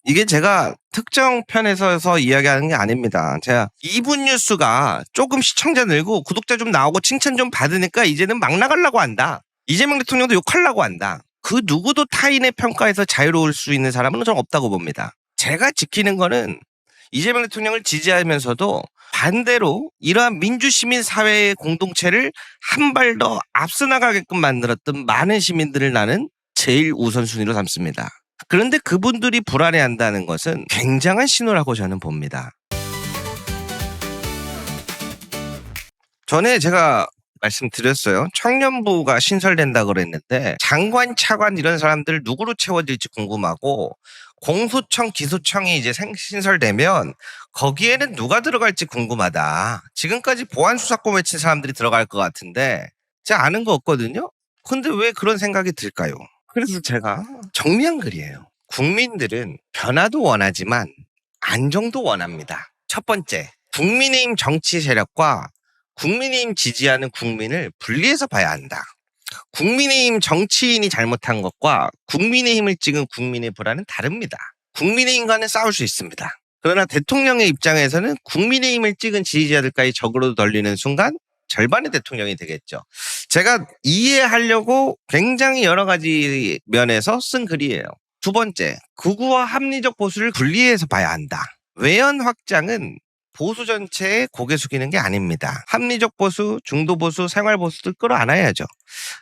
이게 제가 특정 편에서 이야기하는 게 아닙니다. 제가 2분 뉴스가 조금 시청자 늘고 구독자 좀 나오고 칭찬 좀 받으니까 이제는 막 나가려고 한다. 이재명 대통령도 욕하려고 한다. 그 누구도 타인의 평가에서 자유로울 수 있는 사람은 저는 없다고 봅니다. 제가 지키는 거는 이재명 대통령을 지지하면서도 반대로 이러한 민주시민 사회의 공동체를 한 발 더 앞서 나가게끔 만들었던 많은 시민들을 나는 제일 우선순위로 삼습니다. 그런데 그분들이 불안해한다는 것은 굉장한 신호라고 저는 봅니다. 전에 제가 말씀드렸어요. 청년부가 신설된다 그랬는데 장관, 차관 이런 사람들 누구로 채워질지 궁금하고 공소청, 기소청이 이제 신설되면 거기에는 누가 들어갈지 궁금하다. 지금까지 보안수사권 외친 사람들이 들어갈 것 같은데 제가 아는 거 없거든요. 근데 왜 그런 생각이 들까요? 그래서 제가 정리한 글이에요. 국민들은 변화도 원하지만 안정도 원합니다. 첫 번째, 국민의힘 정치 세력과 국민의힘 지지하는 국민을 분리해서 봐야 한다. 국민의힘 정치인이 잘못한 것과 국민의힘을 찍은 국민의 불안은 다릅니다. 국민의힘과는 싸울 수 있습니다. 그러나 대통령의 입장에서는 국민의힘을 찍은 지지자들까지 적으로 돌리는 순간 절반의 대통령이 되겠죠. 제가 이해하려고 굉장히 여러 가지 면에서 쓴 글이에요. 두 번째, 극우와 합리적 보수를 분리해서 봐야 한다. 외연 확장은 보수 전체에 고개 숙이는 게 아닙니다. 합리적 보수, 중도 보수, 생활 보수들 끌어안아야죠.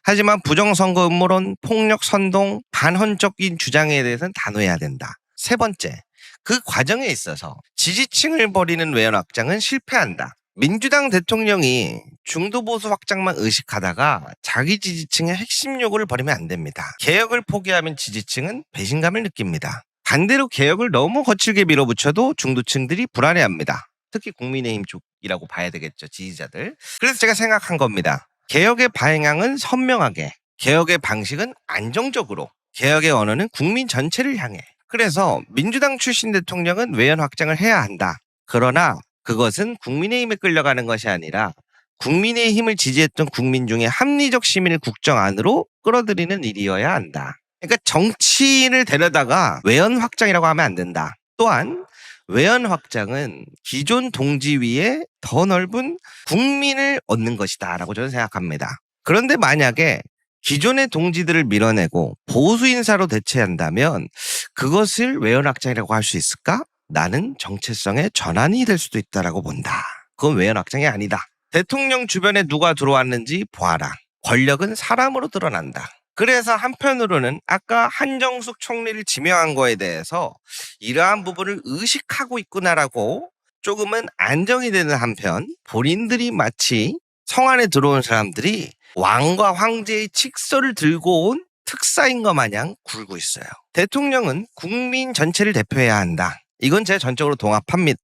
하지만 부정선거 음모론, 폭력 선동, 반헌적인 주장에 대해서는 단호해야 된다. 세 번째, 그 과정에 있어서 지지층을 버리는 외연 확장은 실패한다. 민주당 대통령이 중도 보수 확장만 의식하다가 자기 지지층의 핵심 요구를 버리면 안 됩니다. 개혁을 포기하면 지지층은 배신감을 느낍니다. 반대로 개혁을 너무 거칠게 밀어붙여도 중도층들이 불안해합니다. 특히 국민의힘 쪽이라고 봐야 되겠죠, 지지자들. 그래서 제가 생각한 겁니다. 개혁의 방향은 선명하게, 개혁의 방식은 안정적으로, 개혁의 언어는 국민 전체를 향해. 그래서 민주당 출신 대통령은 외연 확장을 해야 한다. 그러나 그것은 국민의힘에 끌려가는 것이 아니라 국민의힘을 지지했던 국민 중에 합리적 시민을 국정 안으로 끌어들이는 일이어야 한다. 그러니까 정치인을 데려다가 외연 확장이라고 하면 안 된다. 또한 외연 확장은 기존 동지 위에 더 넓은 국민을 얻는 것이다 라고 저는 생각합니다. 그런데 만약에 기존의 동지들을 밀어내고 보수 인사로 대체한다면 그것을 외연 확장이라고 할 수 있을까? 나는 정체성의 전환이 될 수도 있다라고 본다. 그건 외연 확장이 아니다. 대통령 주변에 누가 들어왔는지 보아라. 권력은 사람으로 드러난다. 그래서 한편으로는 아까 한정숙 총리를 지명한 거에 대해서 이러한 부분을 의식하고 있구나라고 조금은 안정이 되는 한편 본인들이 마치 성 안에 들어온 사람들이 왕과 황제의 칙서를 들고 온 특사인 것 마냥 굴고 있어요. 대통령은 국민 전체를 대표해야 한다. 이건 제가 전적으로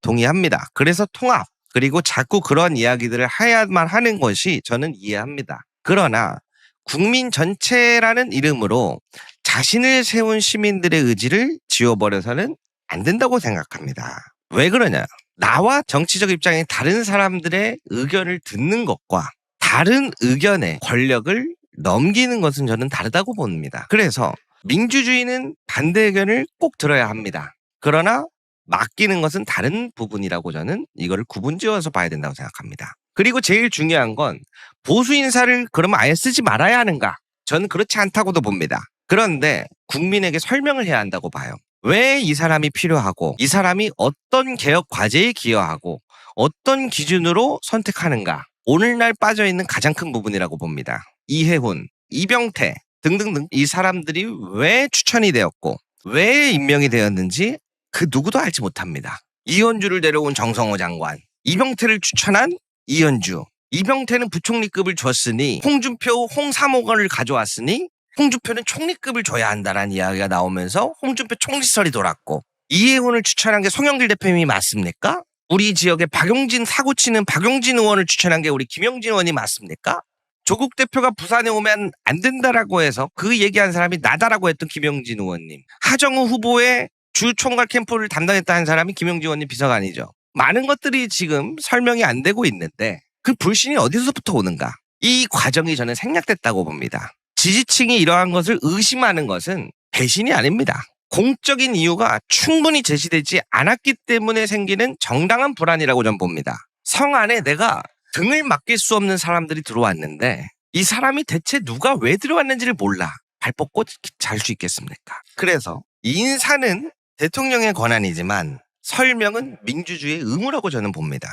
동의합니다. 그래서 통합, 그리고 자꾸 그런 이야기들을 해야만 하는 것이 저는 이해합니다. 그러나 국민 전체라는 이름으로 자신을 세운 시민들의 의지를 지워버려서는 안 된다고 생각합니다. 왜 그러냐? 나와 정치적 입장이 다른 사람들의 의견을 듣는 것과 다른 의견에 권력을 넘기는 것은 저는 다르다고 봅니다. 그래서 민주주의는 반대 의견을 꼭 들어야 합니다. 그러나 맡기는 것은 다른 부분이라고 저는 이거를 구분지어서 봐야 된다고 생각합니다. 그리고 제일 중요한 건 보수 인사를 그러면 아예 쓰지 말아야 하는가? 저는 그렇지 않다고도 봅니다. 그런데 국민에게 설명을 해야 한다고 봐요. 왜 이 사람이 필요하고 이 사람이 어떤 개혁 과제에 기여하고 어떤 기준으로 선택하는가? 오늘날 빠져있는 가장 큰 부분이라고 봅니다. 이해훈, 이병태 등등등 이 사람들이 왜 추천이 되었고 왜 임명이 되었는지 그 누구도 알지 못합니다. 이현주를 데려온 정성호 장관, 이병태를 추천한 이현주, 이병태는 부총리급을 줬으니 홍준표, 홍사목을 가져왔으니 홍준표는 총리급을 줘야 한다라는 이야기가 나오면서 홍준표 총리설이 돌았고 이해훈을 추천한 게 송영길 대표님이 맞습니까? 우리 지역에 박용진 사고치는 박용진 의원을 추천한 게 우리 김영진 의원이 맞습니까? 조국 대표가 부산에 오면 안 된다라고 해서 그 얘기한 사람이 나다라고 했던 김영진 의원님, 하정우 후보의 주 총괄 캠프를 담당했다는 사람이 김영진 의원님 비서관이죠. 많은 것들이 지금 설명이 안 되고 있는데 그 불신이 어디서부터 오는가? 이 과정이 저는 생략됐다고 봅니다. 지지층이 이러한 것을 의심하는 것은 배신이 아닙니다. 공적인 이유가 충분히 제시되지 않았기 때문에 생기는 정당한 불안이라고 전 봅니다. 성 안에 내가 등을 맡길 수 없는 사람들이 들어왔는데 이 사람이 대체 누가 왜 들어왔는지를 몰라. 발 뻗고 잘 수 있겠습니까? 그래서 인사는 대통령의 권한이지만 설명은 민주주의의 의무라고 저는 봅니다.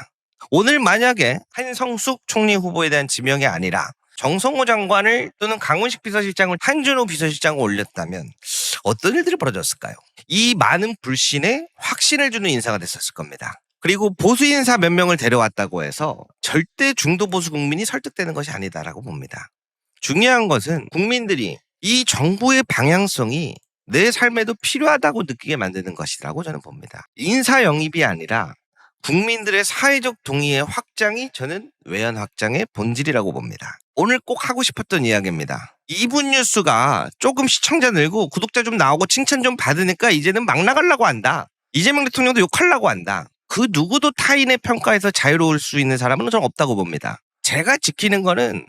오늘 만약에 한성숙 총리 후보에 대한 지명이 아니라 정성호 장관을 또는 강훈식 비서실장을 한준호 비서실장을 올렸다면 어떤 일들이 벌어졌을까요? 이 많은 불신에 확신을 주는 인사가 됐었을 겁니다. 그리고 보수 인사 몇 명을 데려왔다고 해서 절대 중도 보수 국민이 설득되는 것이 아니다라고 봅니다. 중요한 것은 국민들이 이 정부의 방향성이 내 삶에도 필요하다고 느끼게 만드는 것이라고 저는 봅니다. 인사 영입이 아니라 국민들의 사회적 동의의 확장이 저는 외연 확장의 본질이라고 봅니다. 오늘 꼭 하고 싶었던 이야기입니다. 2분 뉴스가 조금 시청자 늘고 구독자 좀 나오고 칭찬 좀 받으니까 이제는 막 나가려고 한다. 이재명 대통령도 욕하려고 한다. 그 누구도 타인의 평가에서 자유로울 수 있는 사람은 저는 없다고 봅니다. 제가 지키는 거는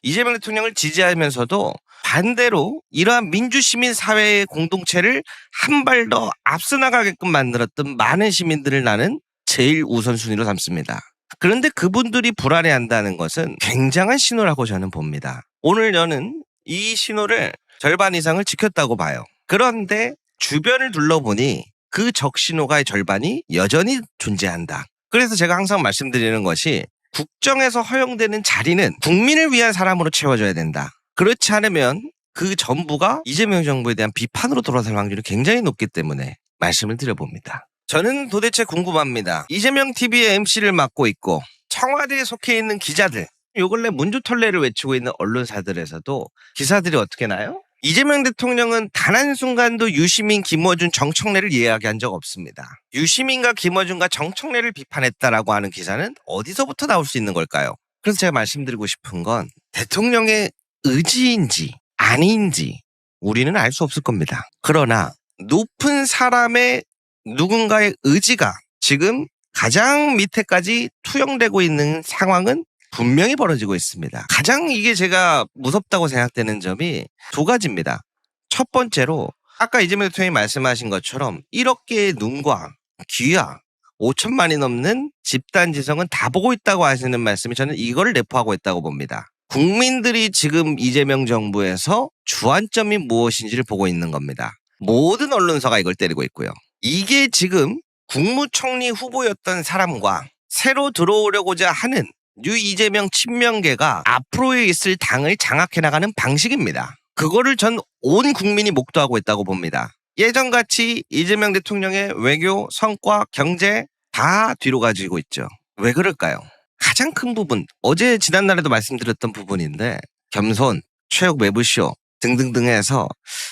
이재명 대통령을 지지하면서도 반대로 이러한 민주시민 사회의 공동체를 한 발 더 앞서 나가게끔 만들었던 많은 시민들을 나는 제일 우선순위로 삼습니다. 그런데 그분들이 불안해한다는 것은 굉장한 신호라고 저는 봅니다. 오늘 저는 이 신호를 절반 이상을 지켰다고 봐요. 그런데 주변을 둘러보니 그 적신호가의 절반이 여전히 존재한다. 그래서 제가 항상 말씀드리는 것이 국정에서 허용되는 자리는 국민을 위한 사람으로 채워져야 된다. 그렇지 않으면 그 전부가 이재명 정부에 대한 비판으로 돌아설 확률이 굉장히 높기 때문에 말씀을 드려봅니다. 저는 도대체 궁금합니다. 이재명 TV의 MC를 맡고 있고 청와대에 속해 있는 기자들, 요 근래 문주털레를 외치고 있는 언론사들에서도 기사들이 어떻게 나요? 이재명 대통령은 단 한순간도 유시민, 김어준, 정청래를 이야기한 적 없습니다. 유시민과 김어준과 정청래를 비판했다라고 하는 기사는 어디서부터 나올 수 있는 걸까요? 그래서 제가 말씀드리고 싶은 건 대통령의 의지인지 아닌지 우리는 알 수 없을 겁니다. 그러나 높은 사람의 누군가의 의지가 지금 가장 밑에까지 투영되고 있는 상황은 분명히 벌어지고 있습니다. 가장 이게 제가 무섭다고 생각되는 점이 두 가지입니다. 첫 번째로 아까 이재명 대통령이 말씀하신 것처럼 1억 개의 눈과 귀와 5천만이 넘는 집단지성은 다 보고 있다고 하시는 말씀이 저는 이거를 내포하고 있다고 봅니다. 국민들이 지금 이재명 정부에서 주안점이 무엇인지를 보고 있는 겁니다. 모든 언론사가 이걸 때리고 있고요. 이게 지금 국무총리 후보였던 사람과 새로 들어오려고자 하는 뉴 이재명 친명계가 앞으로에 있을 당을 장악해 나가는 방식입니다. 그거를 전 온 국민이 목도하고 있다고 봅니다. 예전같이 이재명 대통령의 외교, 성과, 경제 다 뒤로 가지고 있죠. 왜 그럴까요? 가장 큰 부분, 어제 지난날에도 말씀드렸던 부분인데 겸손, 최욱 매불쇼 등등등 해서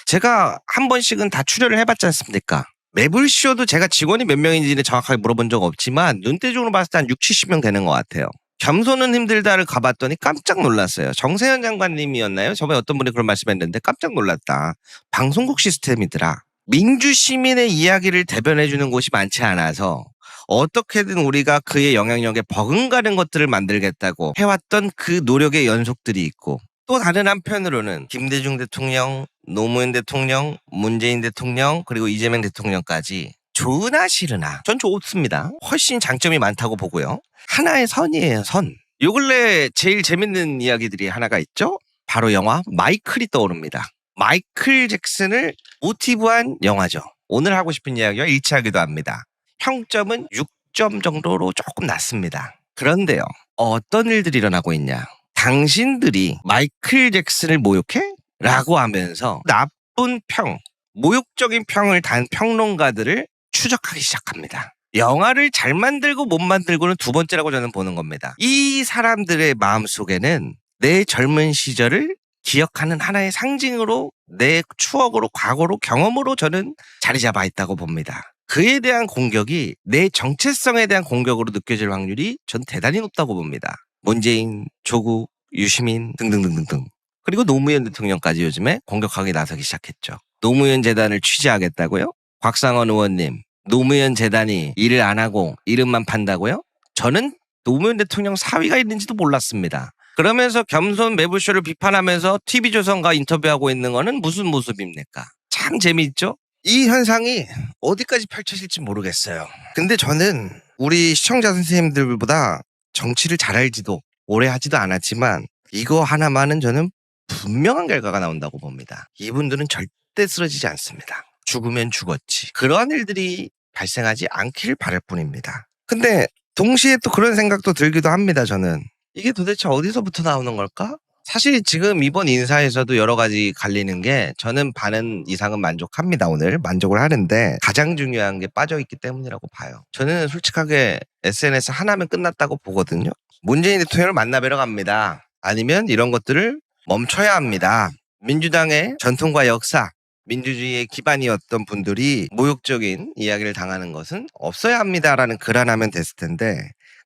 제가 한 번씩은 다 출연을 해봤지 않습니까? 매불쇼도 제가 직원이 몇 명인지는 정확하게 물어본 적 없지만 눈대중으로 봤을 때 한 60, 70명 되는 것 같아요. 겸손은 힘들다를 가봤더니 깜짝 놀랐어요. 정세현 장관님이었나요? 저번에 어떤 분이 그런 말씀했는데 깜짝 놀랐다. 방송국 시스템이더라. 민주시민의 이야기를 대변해주는 곳이 많지 않아서 어떻게든 우리가 그의 영향력에 버금가는 것들을 만들겠다고 해왔던 그 노력의 연속들이 있고 또 다른 한편으로는 김대중 대통령, 노무현 대통령, 문재인 대통령 그리고 이재명 대통령까지 좋으나 싫으나 전 좋습니다. 훨씬 장점이 많다고 보고요. 하나의 선이에요, 선. 요 근래 제일 재밌는 이야기들이 하나가 있죠. 바로 영화 마이클이 떠오릅니다. 마이클 잭슨을 모티브한 영화죠. 오늘 하고 싶은 이야기와 일치하기도 합니다. 평점은 6점 정도로 조금 낮습니다. 그런데요. 어떤 일들이 일어나고 있냐. 당신들이 마이클 잭슨을 모욕해? 라고 하면서 나쁜 평, 모욕적인 평을 단 평론가들을 추적하기 시작합니다. 영화를 잘 만들고 못 만들고는 두 번째라고 저는 보는 겁니다. 이 사람들의 마음속에는 내 젊은 시절을 기억하는 하나의 상징으로 내 추억으로 과거로 경험으로 저는 자리 잡아 있다고 봅니다. 그에 대한 공격이 내 정체성에 대한 공격으로 느껴질 확률이 전 대단히 높다고 봅니다. 문재인, 조국, 유시민 등등등등등 그리고 노무현 대통령까지 요즘에 공격하기 나서기 시작했죠. 노무현 재단을 취재하겠다고요? 곽상원 의원님, 노무현 재단이 일을 안 하고 이름만 판다고요? 저는 노무현 대통령 사위가 있는지도 몰랐습니다. 그러면서 겸손 매불쇼를 비판하면서 TV조선과 인터뷰하고 있는 거는 무슨 모습입니까? 참 재미있죠? 이 현상이 어디까지 펼쳐질지 모르겠어요. 근데 저는 우리 시청자 선생님들보다 정치를 잘 알지도 오래 하지도 않았지만 이거 하나만은 저는 분명한 결과가 나온다고 봅니다. 이분들은 절대 쓰러지지 않습니다. 죽으면 죽었지. 그러한 일들이 발생하지 않길 바랄 뿐입니다. 근데 동시에 또 그런 생각도 들기도 합니다. 저는 이게 도대체 어디서부터 나오는 걸까? 사실 지금 이번 인사에서도 여러 가지 갈리는 게 저는 반은 이상은 만족합니다. 오늘 만족을 하는데 가장 중요한 게 빠져있기 때문이라고 봐요. 저는 솔직하게 SNS 하나면 끝났다고 보거든요. 문재인 대통령을 만나뵈러 갑니다. 아니면 이런 것들을 멈춰야 합니다. 민주당의 전통과 역사, 민주주의의 기반이었던 분들이 모욕적인 이야기를 당하는 것은 없어야 합니다라는 글 하나면 됐을 텐데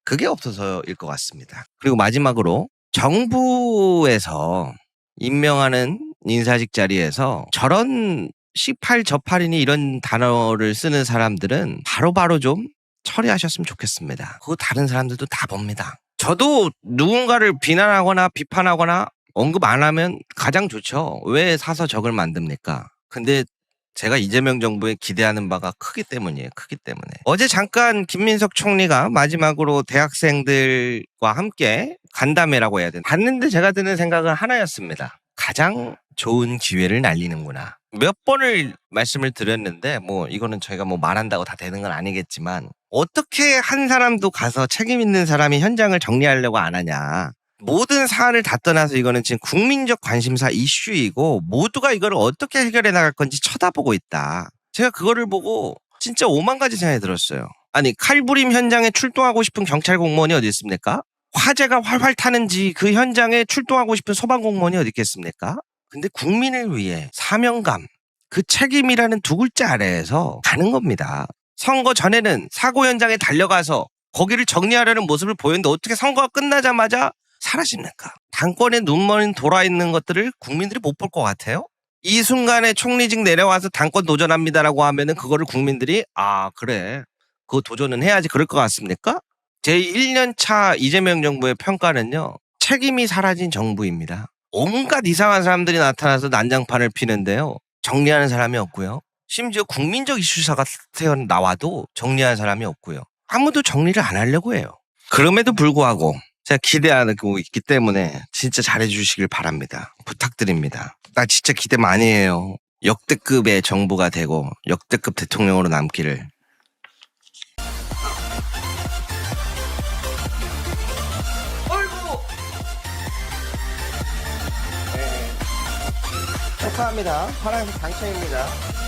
그게 없어서일 것 같습니다. 그리고 마지막으로 정부에서 임명하는 인사직 자리에서 저런 C8 저팔이니 이런 단어를 쓰는 사람들은 바로바로 좀 처리하셨으면 좋겠습니다. 그거 다른 사람들도 다 봅니다. 저도 누군가를 비난하거나 비판하거나 언급 안 하면 가장 좋죠. 왜 사서 적을 만듭니까? 근데 제가 이재명 정부에 기대하는 바가 크기 때문이에요. 크기 때문에. 어제 잠깐 김민석 총리가 마지막으로 대학생들과 함께 간담회라고 해야 되나? 봤는데 제가 드는 생각은 하나였습니다. 가장 좋은 기회를 날리는구나. 몇 번을 말씀을 드렸는데 뭐 이거는 저희가 뭐 말한다고 다 되는 건 아니겠지만 어떻게 한 사람도 가서 책임 있는 사람이 현장을 정리하려고 안 하냐. 모든 사안을 다 떠나서 이거는 지금 국민적 관심사 이슈이고 모두가 이걸 어떻게 해결해 나갈 건지 쳐다보고 있다. 제가 그거를 보고 진짜 오만 가지 생각이 들었어요. 아니 칼부림 현장에 출동하고 싶은 경찰 공무원이 어디 있습니까? 화재가 활활 타는지 그 현장에 출동하고 싶은 소방 공무원이 어디 있겠습니까? 근데 국민을 위해 사명감, 그 책임이라는 두 글자 아래에서 가는 겁니다. 선거 전에는 사고 현장에 달려가서 거기를 정리하려는 모습을 보였는데 어떻게 선거가 끝나자마자 사라집니까? 당권에 눈먼 돌아 있는 것들을 국민들이 못 볼 것 같아요? 이 순간에 총리직 내려와서 당권 도전합니다라고 하면은 그거를 국민들이 아 그래 그거 도전은 해야지 그럴 것 같습니까? 제 1년차 이재명 정부의 평가는요. 책임이 사라진 정부입니다. 온갖 이상한 사람들이 나타나서 난장판을 피는데요. 정리하는 사람이 없고요. 심지어 국민적 이슈사가 나와도 정리하는 사람이 없고요. 아무도 정리를 안 하려고 해요. 그럼에도 불구하고 제가 기대하고 있기 때문에 진짜 잘해주시길 바랍니다. 부탁드립니다. 나 진짜 기대 많이 해요. 역대급의 정부가 되고 역대급 대통령으로 남기를. 어이구! 네. 축하합니다. 파란색 당첨입니다.